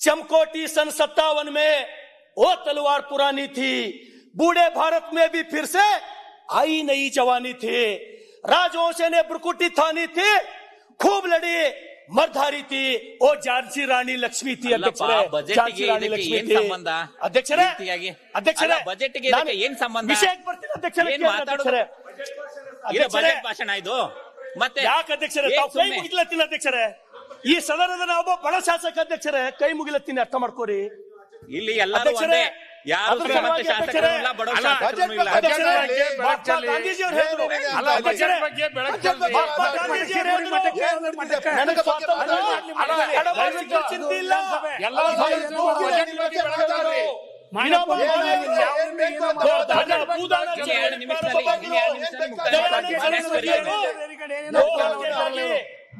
चमकोटी सन 57 में वो तलवार पुरानी थी, बूढ़े भारत में भी फिर से आई नई जवानी थी। राजवंश ने ब्रुकुटी थानी थी, खूब लड़ी मर्धारी थी, वो झांसी रानी लक्ष्मी थी। ಅಧ್ಯಕ್ಷರೇ, झांसी रानी लक्ष्मी ಏನ್ थी। ಸಂಬಂಧ? ಅಧ್ಯಕ್ಷರೇ, ಅಲ್ಲ, ಬಜೆಟ್ಗೆ ಇದಕ್ಕೆ ಏನ್ ಸಂಬಂಧ? ವಿಷಯಕ್ಕೆ ಬರ್ತೀನಿ ಅಧ್ಯಕ್ಷರೇ, ಏನ್ ಮಾತಾಡೋದು? ಇದು ಬಜೆಟ್ ಭಾಷಣ ಇದು. ಮತ್ತೆ ಯಾಕೆ ಅಧ್ಯಕ್ಷರೇ ತಾವು ಕೈ ಮುಗಿಲತ್ತೀನಿ ಅಧ್ಯಕ್ಷರೇ? ಈ ಸದನದ ಒಬ್ಬ ಬಡ ಶಾಸಕ ಅಧ್ಯಕ್ಷರೇ, ಕೈ ಮುಗಿಲತ್ತೀನಿ, ಅರ್ಥ ಮಾಡ್ಕೋರಿ. ಇಲ್ಲಿ ಎಲ್ಲರೂ ಒಂದೇ, ಯಾರು ಶ್ರೀಮಂತ ಶಾಸಕರು ಇಲ್ಲ, ಬಡ ಶಾಸಕರು ಇಲ್ಲ. ಗಾಂಧೀಜಿ ಅವರು ಹೇಳಿದ್ರು, ಚಿಂತೆ ಇಲ್ಲ,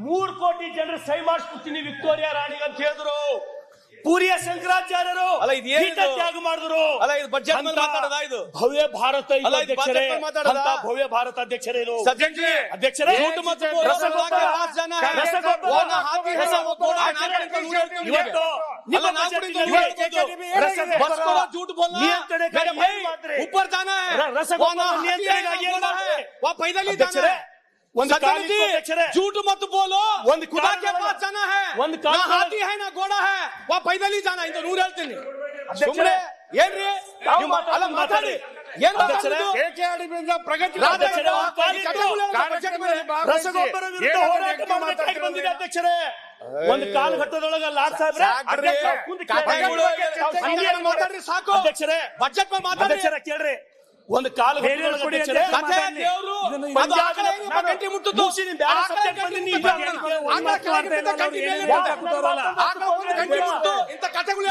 ಮೂರು ಕೋಟಿ ಜನರು ಸಹಿ ಮಾಡಿಸ್ಬಿಡ್ತೀನಿ ವಿಕ್ಟೋರಿಯಾ ರಾಣಿಗೆ ಅಂತ ಹೇಳಿದ್ರು. ಪೂರಿಯ ಶಂಕರಾಚಾರ್ಯರು ತ್ಯಾಗ ಮಾಡಿದ್ರು. ಬಜೆಟ್ ಮಾತಾಡೋದಾ ಇದು? ಭವ್ಯ ಭಾರತ ಭವ್ಯ ಭಾರತ ಅಧ್ಯಕ್ಷರೇ, ಇದು ಅಧ್ಯಕ್ಷರೇ ऊपर जाना है, वहाँ पैदल ही जाना है। झूठ मत बोलो, खुदा के पास जाना है, ना हाथी है ना घोड़ा है, वहाँ पैदल ही जाना। ಇಂತ ನೂರು ಹೇಳ್ತೀನಿ. ಸುಮ್ಮನೆ ಏನ್ರಿ ಅಲ್ಲ ಮಾತಾಡಿ. ಪ್ರಗತಿ ರಸಗೊಬ್ಬರ ವಿರುದ್ಧ ಹೋರಾಟ ಮಾಡಬೇಕಾಗಿ ಬಂದಿದೆ ಅಧ್ಯಕ್ಷರೇ. ಒಂದು ಕಾಲಘಟ್ಟದೊಳಗೆ ಲಾಡ್ ಸಾಹೇಬ್ರೆ ಮಾತಾಡ್ರಿ ಸಾಕು ಅಧ್ಯಕ್ಷರೇ. ಬಜೆಟ್ ಮಾತಾಡಿ ಕೇಳ್ರಿ, ಒಂದು ಕಾಲಘಟ್ಟದೊಳಗೆ ಅಧ್ಯಕ್ಷರೇ ಇಂತ ಕಥೆಗಳು